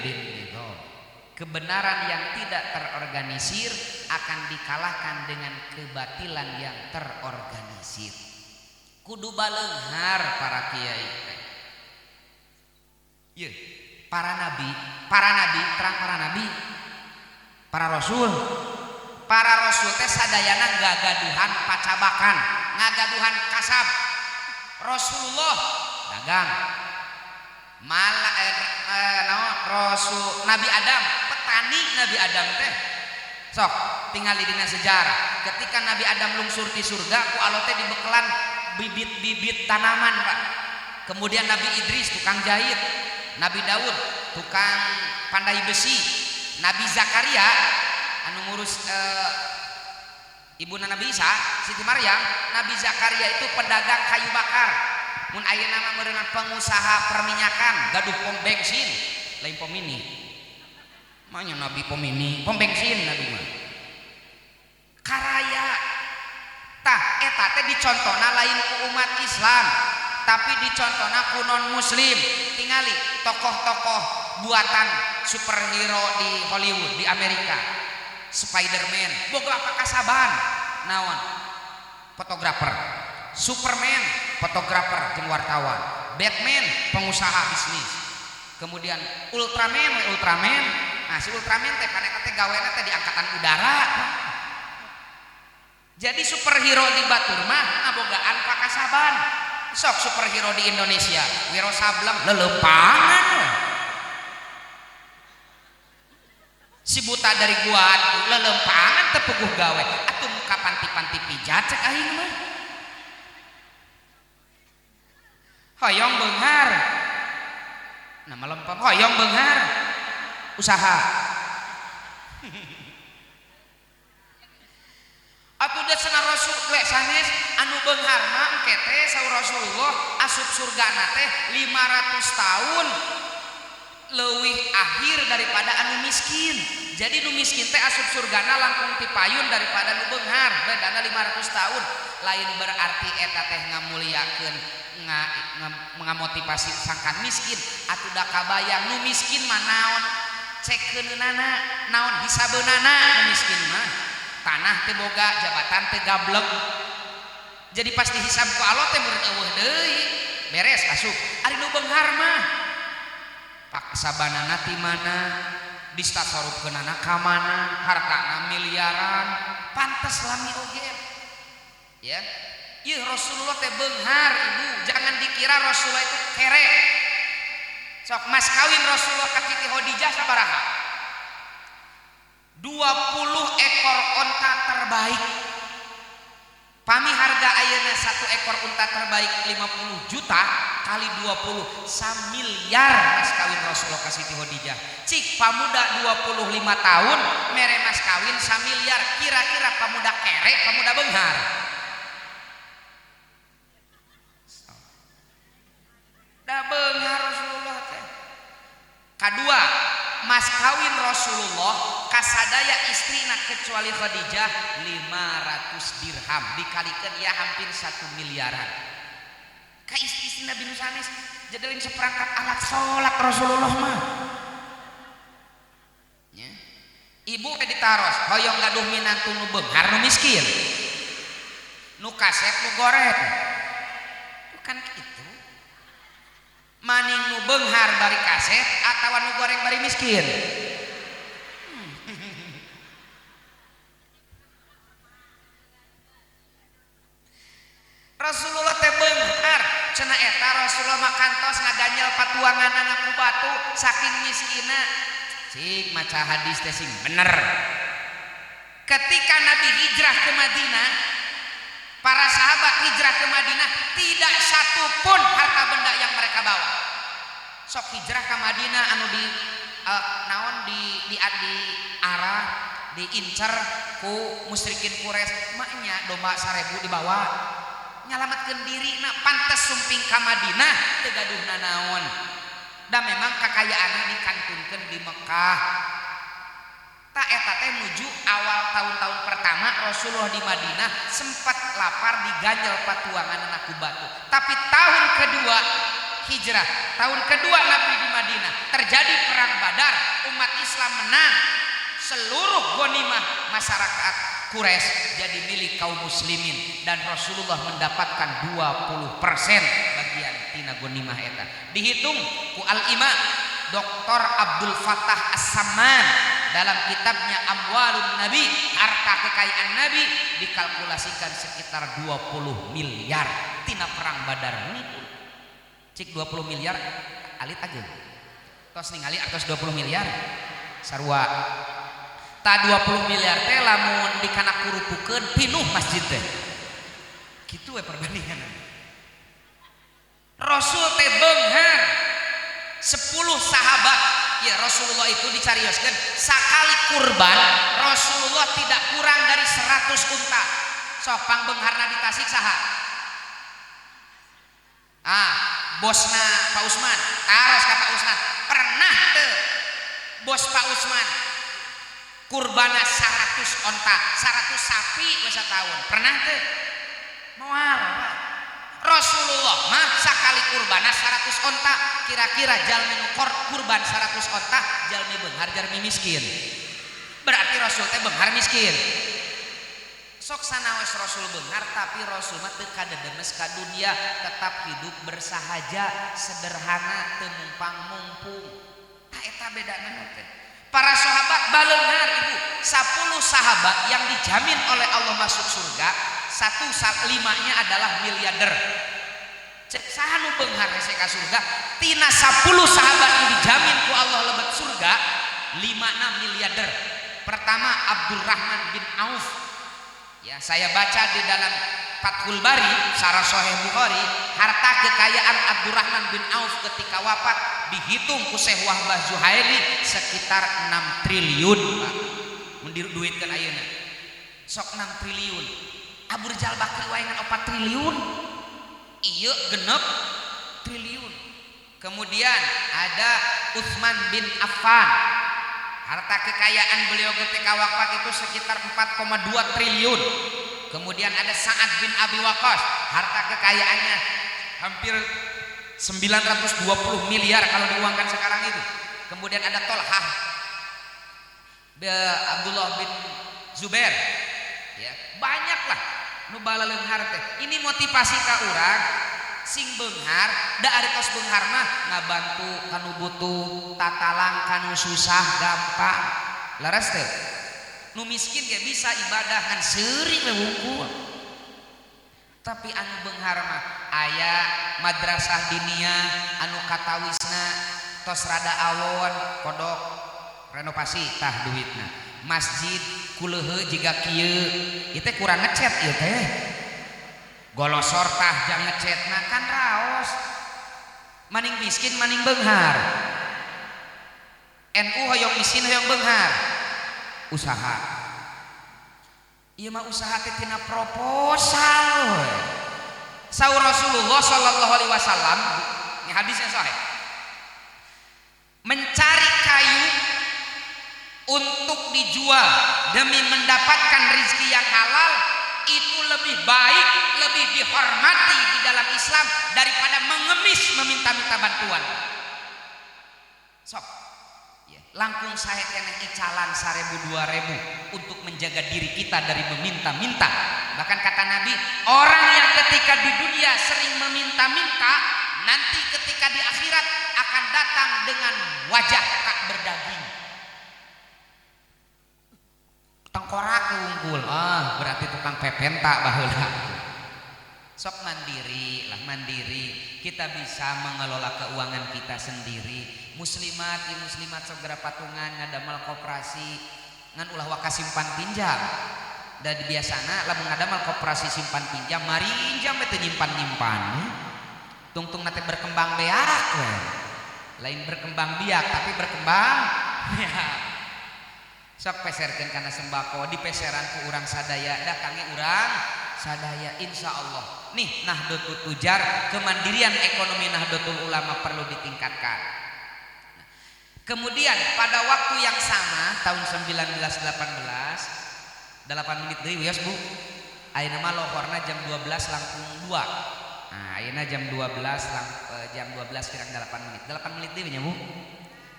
bin nizam. Kebenaran yang tidak terorganisir akan dikalahkan dengan kebatilan yang terorganisir. Kudu baleunghar para kiai. Ye, para nabi, terang para nabi, para rasul teh sadayana gagaduhan pacabakan, ngagaduhan kasab. Rasulullah dagang, Rasul Nabi Adam petani, Nabi Adam teh sok tinggal dina sejarah ketika Nabi Adam lungsur di surga ku Allah teh dibekelan bibit-bibit tanaman Pak. Kemudian Nabi Idris tukang jahit, Nabi Daud tukang pandai besi, Nabi Zakaria anu ngurus ibu Nabi Isa Siti Maryam. Nabi Zakaria itu pedagang kayu bakar. Mun ayeuna nama meureunna pengusaha perminyakan, gaduh pom bensin, lain pom mini. Manya Nabi pom mini, pom bensin Nabi mah. Karaya. Tah eta teh dicontona lain ku umat Islam, tapi dicontona ku non muslim. Tingali tokoh-tokoh buatan superhero di Hollywood di Amerika. Spider-Man boga apa kasaban naon fotografer, Superman fotografer jeung wartawan, Batman pengusaha bisnis, kemudian Ultraman. Nah si Ultraman teh karena teh gawena teh di angkatan udara. Jadi superhero di batur mah ngabogaan pakasaban. Sok superhero di Indonesia Wiro Sableng lelempangan. Si buta dari gua atuh lelempangan tepuguh gawe atuh muka panti-panti pijat cek aing mah. Hoyong beunghar. Nama lempeng hoyong beunghar. Usaha. Atuh da cenah Rasul le sanes anu beunghar mah engke teh saur Rasulullah asup surgana teh 500 tahun leuwih akhir daripada anu miskin. Jadi nu miskin teh asup surgana langkung ti payun daripada nu beunghar, bedana 500 tahun. Lain berarti eta teh ngamuliakeun ngamotivasi sangkan miskin. Atuh da kabayang nu miskin mah naon cekeunana, naon hisabeunana nu miskin mah. Tanah teh boga, jabatan teh gablek. Jadi pasti hisab ku Allah teh meureun eueuh deui. Beres asup. Ari nu beunghar mah paksabanana ti mana, distasorupkeunana ka mana, hartana miliaran, pantes lami oge. Ya. Ieu Rasulullah teh beunghar ibu, jangan dikira Rasulullah itu kere. Sok mas kawin Rasulullah ka Siti Khadijah sabaraha? 20 ekor onta terbaik. Pami harga ayeuna 1 ekor unta terbaik 50 juta kali 20 1.000.000.000 mas kawin Rasulullah ka Siti Khadijah. Cik pamuda 25 tahun mere mas kawin 1.000.000.000. Kira-kira pamuda kere, pamuda beunghar. Da beunghar Rasulullah teh. Kadua, mas kawin Rasulullah kasadaya istrina kecuali Khadijah 500 dirham dikalikan ya hampir 1 miliaran. Ka istri Nabi Nusanes jadiin seperangkat alat sholat Rasulullah mah. Ya. Ibu teh ditaros hoyong gaduh minantu nu beunghar nu miskin. Nu kaset nu goreng. Bukan gitu. Maning nu beunghar bari kaset atawa nu goreng bari miskin. Rasulullah teh beunghar cenah eta Rasulullah makantos ngaganjel patuanganna ku batu saking miskina. Cik maca hadis teh sing bener. Ketika Nabi hijrah ke Madinah, para sahabat hijrah ke Madinah tidak satu pun harta benda yang mereka bawa. Sok hijrah ke Madinah anu di naon di arah diincer ku musyrikin Quraisy maknya domba 1000 dibawa. Nyalamatkeun diri na pantes sumping ka Madinah teu gaduhna naon. Da memang kakayaanna dikantunkeun di Mekah. Ta eta teh nuju awal tahun-tahun pertama Rasulullah di Madinah sempat lapar diganjel patuanganna ku batu. Tapi tahun kedua hijrah, tahun kedua Nabi di Madinah terjadi perang Badar, umat Islam menang. Seluruh ghanimah masyarakat Quraisy jadi milik kaum muslimin dan Rasulullah mendapatkan 20% bagian tina ghanimah eta. Dihitung ku al-Imam Dr. Abdul Fattah As-Samman dalam kitabnya Amwalun Nabi, harta kekayaan Nabi dikalkulasikan sekitar 20 miliar tina perang Badar ini. Cik 20 miliar alit aja. Tos ningali atos 20 miliar sarua. Ta 20 miliar teh lamun dikana kurupukeun pinuh masjid teh. Kitu we perbandingan. Rasul teh beunghar 10 sahabat ya Rasulullah itu dicarioskeun sakali kurban Rasulullah tidak kurang dari 100 unta. Sok pangbeungharna di Tasik saha? Bosna Pak Usman, taros kata Usman, pernah teu bos Pak Usman kurbana 100 onta, 100 sapi wes tahun, pernah teu? Moal Pak. Rasulullah mah sakali kurbana 100 onta, kira-kira jalmi nu kurban 100 onta, jalmi beunghar jalmi miskin. Berarti Rasul teh beunghar miskin. Sok sanaos Rasul beunghar tapi Rasul mah teu kadedemes ka dunia, tetap hidup bersahaja, sederhana, teu mumpang-mumpung. Tah eta bedana teh. Para sahabat baleunghar Ibu, 10 sahabat yang dijamin oleh Allah masuk surga, 1/5-nya adalah miliarder. Cek saha nu beunghar hese ka surga, tina 10 sahabat yang dijamin ku Allah lebet surga, 5-na miliarder. Pertama Abdurrahman bin Auf. Ya, saya baca di dalam Fathul Bari, Syarah Sahih Bukhari, harta kekayaan Abdurrahman bin Auf ketika wafat dihitung ku Syekh Wahbah Zuhaili sekitar 6 triliun, Pak. Mun diduitkeun ayeuna. Sok 6 triliun. Abu Rizal Bakri wayangan 4 triliun. Ieu 6 triliun. Kemudian ada Utsman bin Affan. Harta kekayaan beliau ketika wafat itu sekitar 4,2 triliun. Kemudian ada Sa'ad bin Abi Waqqas, harta kekayaannya hampir 920 miliar kalau diuangkan sekarang itu. Kemudian ada Tolhah Abdullah bin Zubair. Ya, banyaklah nu balaleunghar teh. Ini motivasi ka urang sing beunghar da ari tos beunghar mah ngabantu kanu butuh, tatalang kanu susah gampang. Laras teh nu miskin ge bisa ibadah ngan seuri we wungkul. Tapi anu beunghar mah aya madrasah diniyah anu katawisna tos rada awon kodok renovasi tah duitna. Masjid kuleuheu jiga kieu ieu teh kurang ngecet ieu teh. Golosor tah jang ngecetna kan raos. Maning miskin maning beunghar. NU hoyong miskin hoyong beunghar. Usaha. Ieu mah usaha teh tina proposal. Saur Rasulullah sallallahu alaihi wasallam, ini hadisnya sahih. Mencari kayu untuk dijual demi mendapatkan rezeki yang halal itu lebih baik, lebih dihormati di dalam Islam daripada mengemis meminta-minta bantuan. Sok, ya, langkung saya kena icalan 1000-2000 untuk menjaga diri kita dari meminta-minta. Bahkan kata Nabi, orang yang ketika di dunia sering meminta-minta, nanti ketika di akhirat akan datang dengan wajah tak berdaging. Tengkorak unggul, berarti tukang pepenta baheula. Sok mandiri lah, mandiri. Kita bisa mengelola keuangan kita sendiri. Muslimat segera patungan ngadamal koperasi ngan ulah waka simpan pinjam. Dan biasana lamun ngadamal koperasi simpan pinjam, mari pinjam teh nyimpan-nyimpan. Tungtung nate berkembang beak we. Lain berkembang biak tapi berkembang ya. Sok peserkeun kana sembako di peseran ku urang sadaya datangi urang sadaya insyaallah. Nih Nahdlatul Tujar, kemandirian ekonomi Nahdlatul Ulama perlu ditingkatkan. Nah, kemudian pada waktu yang sama tahun 1918 8 menit deui wios Bu. Ayeuna mah lohorna jam 12 langkung 2. Nah, ayeuna jam 12 kirang 8 menit. 8 menit deui nya Bu.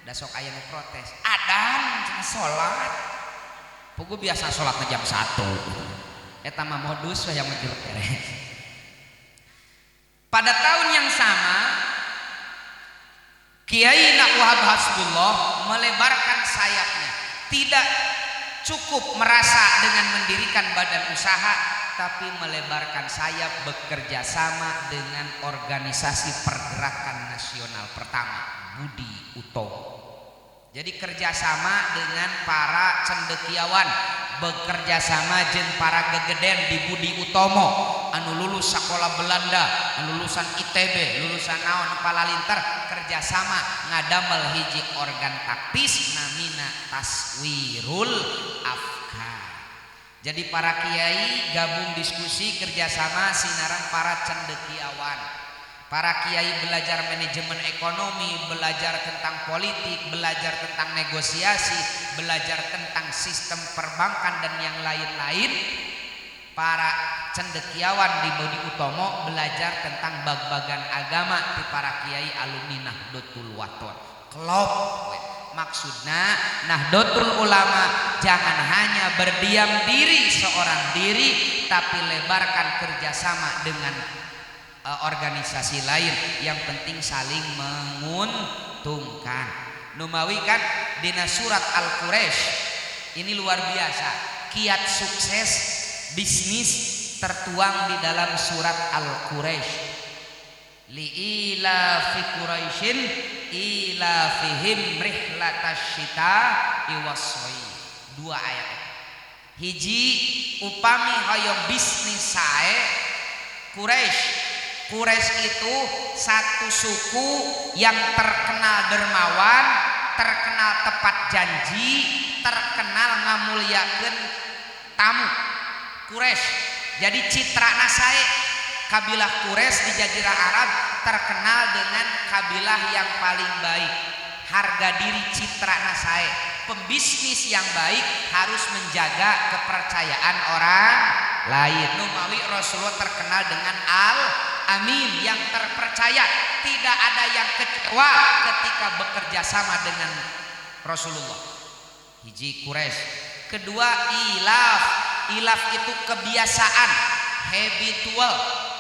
Da sok aya nu protes. Adan cenah salat. Pugu biasa salatna jam 1. Eta mah modus we yang menjelek beres. Pada tahun yang sama Kiai Wahab Hasbullah melebarkan sayapnya. Tidak cukup merasa dengan mendirikan badan usaha, tapi melebarkan sayap bekerja sama dengan organisasi pergerakan nasional pertama, Budi Utomo. Jadi kerjasama dengan para cendekiawan, bekerja sama jeung para gegeden di Budi Utomo, anu lulus sekolah Belanda, anu lulusan ITB, lulusan naon palalintar kerjasama ngadamel hiji organ taktis namina taswirul afkar. Jadi para kiai gabung diskusi kerjasama sinaran para cendekiawan. Para kiai belajar manajemen ekonomi, belajar tentang politik, belajar tentang negosiasi, belajar tentang sistem perbankan dan yang lain-lain. Para cendekiawan di Budi Utomo belajar tentang bag-bagan agama di para kiai alumni Nahdlatul Wathon. Klop maksudnya Nahdlatul Ulama jangan hanya berdiam diri seorang diri, tapi lebarkan kerjasama dengan organisasi lain, yang penting saling menguntungkan. Numawi kan dina surat Al-Quraisy ini luar biasa, kiat sukses bisnis tertuang di dalam surat Al-Quraisy. Li'ila fi Quraisyin ila fihim rihlatasyita iwasoi. Dua ayat. Hiji upami hoyong bisnis sae Quraisy. Quraisy itu satu suku yang terkenal dermawan, terkenal tepat janji, terkenal ngamuliakeun tamu. Quraisy. Jadi citrana sae kabilah Quraisy di Jazirah Arab terkenal dengan kabilah yang paling baik. Harga diri citrana sae. Pembisnis yang baik harus menjaga kepercayaan orang lain. Numawi Rasulullah terkenal dengan Al-Amin, yang terpercaya. Tidak ada yang kecewa ketika bekerja sama dengan Rasulullah. Hiji Quraisy. Kedua ilaf. Ilaf itu kebiasaan, habitual,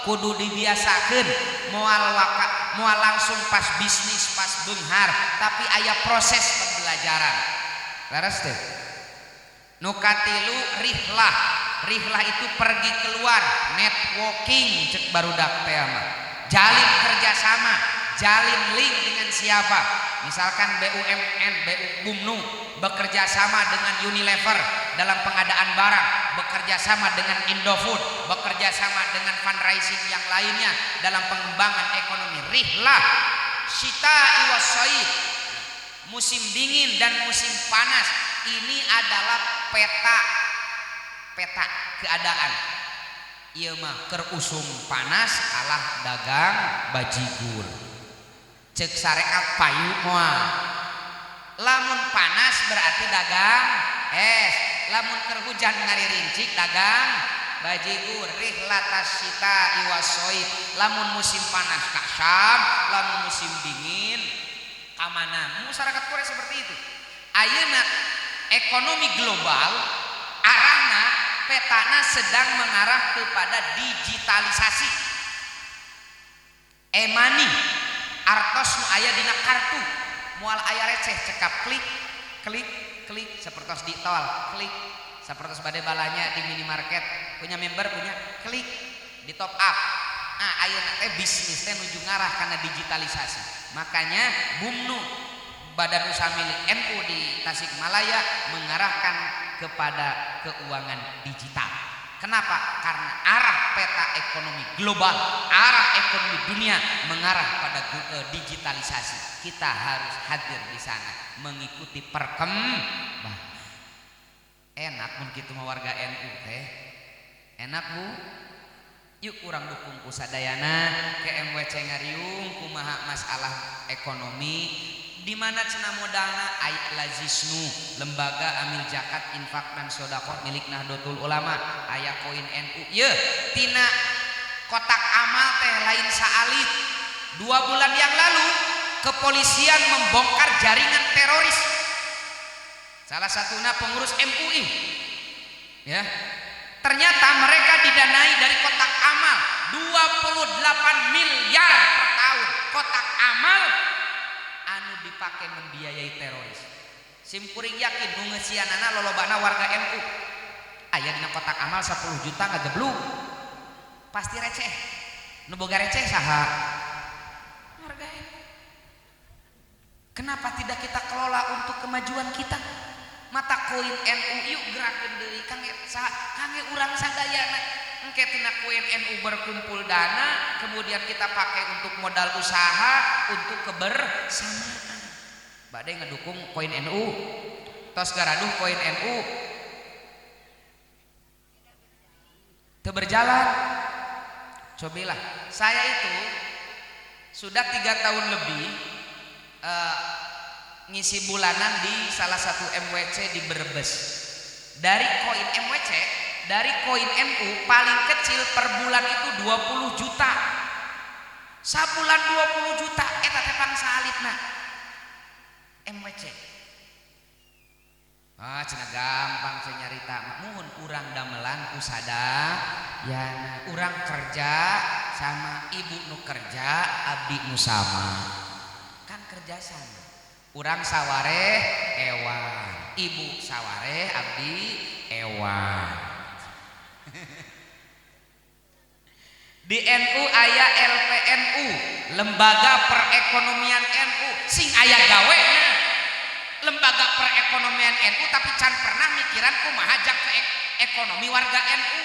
kudu dibiasakeun. Moal langsung pas bisnis, pas beunghar, tapi aya proses pembelajaran. Laras teh. Nukatilu rihlah. Rihlah itu pergi keluar, networking cek barudak teh mah. Jalin kerjasama, jalin link dengan siapa? Misalkan BUMN, BUMNU bekerja sama dengan Unilever dalam pengadaan barang, bekerja sama dengan Indofood, bekerja sama dengan fundraising yang lainnya dalam pengembangan ekonomi. Rihlah syita'i wassaid, musim dingin dan musim panas, ini adalah peta keadaan. Ieu mah keur usum panas kalah dagang bajigur. Cek syariat payu moal. Lamun panas berarti dagang es, lamun keur hujan ngaririnci dagang bajigur. Rihlatasyita iwasoid. Lamun musim panas ka Syam, lamun musim dingin ka mana? Masyarakat Korea seperti itu. Ayeuna ekonomi global arahna petana sedang mengarah kepada digitalisasi. E-money artos nu aya dina kartu moal aya receh cekap klik klik klik sapertos di tol, klik sapertos bade balanya di minimarket, punya member punya, klik di top up. Nah ayeuna teh bisnis teh nuju ngarah kana digitalisasi. Makanya BUMNU, Badan Usaha Milik NU di Tasikmalaya, mengarahkan kepada keuangan digital. Kenapa? Karena arah peta ekonomi global, arah ekonomi dunia mengarah pada digitalisasi. Kita harus hadir di sana mengikuti perkembangan. Enak mun kitu mah warga NU teh. Enak Bu. Yuk urang dukung kusadayana ke MWC Ngariung kumaha masalah ekonomi. Di mana cenah modalna aya Lazisnu, lembaga amil zakat infak dan sedekah milik Nahdlatul Ulama, aya koin NU. Ye tina kotak amal teh lain saalit. 2 bulan yang lalu kepolisian membongkar jaringan teroris. Salah satunya pengurus MUI. Ya. Ternyata mereka didanai dari kotak amal 28 miliar per tahun. Kotak amal anu dipakai membiayai teroris. Simkuring yakin nu ngeusianana lolobana warga NU. Aya dina kotak amal 10 juta ngageblug. Pasti receh. Nu boga receh saha? Warga NU. Kenapa tidak kita kelola untuk kemajuan kita? Mata koin NU yuk gerakeun deui kangge urang sadayana engke tina koin NU berkumpul dana, kemudian kita pakai untuk modal usaha, untuk kebersamaan. Bade ngedukung koin NU, tos garaduh koin NU teu berjalan. Cobilah, saya itu sudah 3 tahun lebih ngisi bulanan di salah satu MWC di Brebes. Dari koin MWC, dari koin NU paling kecil per bulan itu 20 juta. Sabulan 20 juta eta teh pangsalitna MWC. Cenah gampang saya nyarita, muhun urang damelan usada ya, urang kerja sama ibu nu kerja, abdi nu sama, kan kerja sama. Urang sawareh ewan, ibu sawareh, abdi ewan. Di NU aya LPNU, Lembaga Perekonomian NU, sing aya gawena Lembaga Perekonomian NU, tapi can pernah mikiran kumaha jak ke ekonomi warga NU.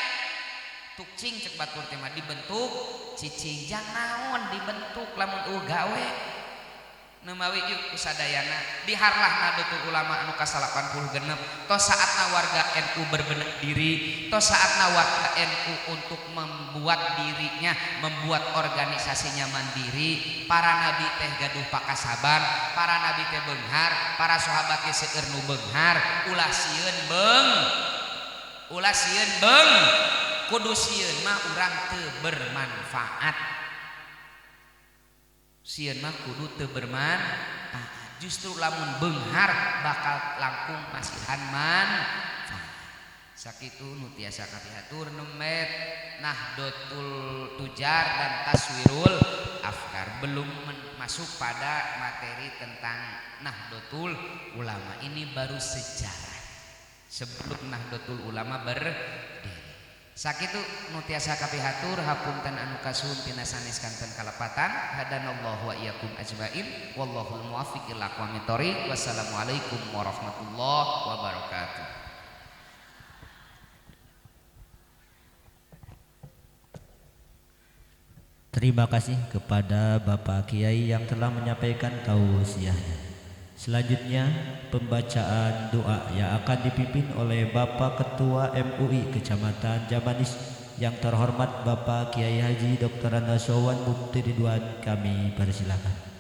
Tukcing cek batur teh mah dibentuk cicing jang naon dibentuk lamun gawe nemawi yuk usadayana diharlah Nahdlatul Ulama anu ka-86 tos saatna warga NU berbenah diri, tos saatna warga NU untuk membuat dirinya, membuat organisasinya mandiri. Para nabi teh gaduh pakasaban, para nabi teh beunghar, para sahabat ge seueur nu beunghar, ulah sieun beung kudu sieun mah urang teu bermanfaat. Sieun mah kudu teu bermanfaat. Justru lamun beunghar bakal langkung masihan manfaat. Sakitu nu tiasa kapihatur nemet Nahdlatul Tujar dan Taswirul Afkar. Belum masuk pada materi tentang Nahdlatul Ulama. Ini baru sejarah sebelum Nahdlatul Ulama berdiri. Sakitu nu tiasa kapihatur hapunten anu kasuhun tina sanes kanten kalepatan. Hadanallahu wa iyyakum ajmain wallahul muwaffiq ila aqwamit thoriq. Wassalamualaikum warahmatullahi wabarakatuh. Terima kasih kepada Bapak Kiai yang telah menyampaikan tausiahnya. Selanjutnya pembacaan doa yang akan dipimpin oleh Bapak Ketua MUI Kecamatan Jamanis yang terhormat Bapak Kiai Haji Dr. Anda Sowan Mufti Ridwan. Kami persilakan.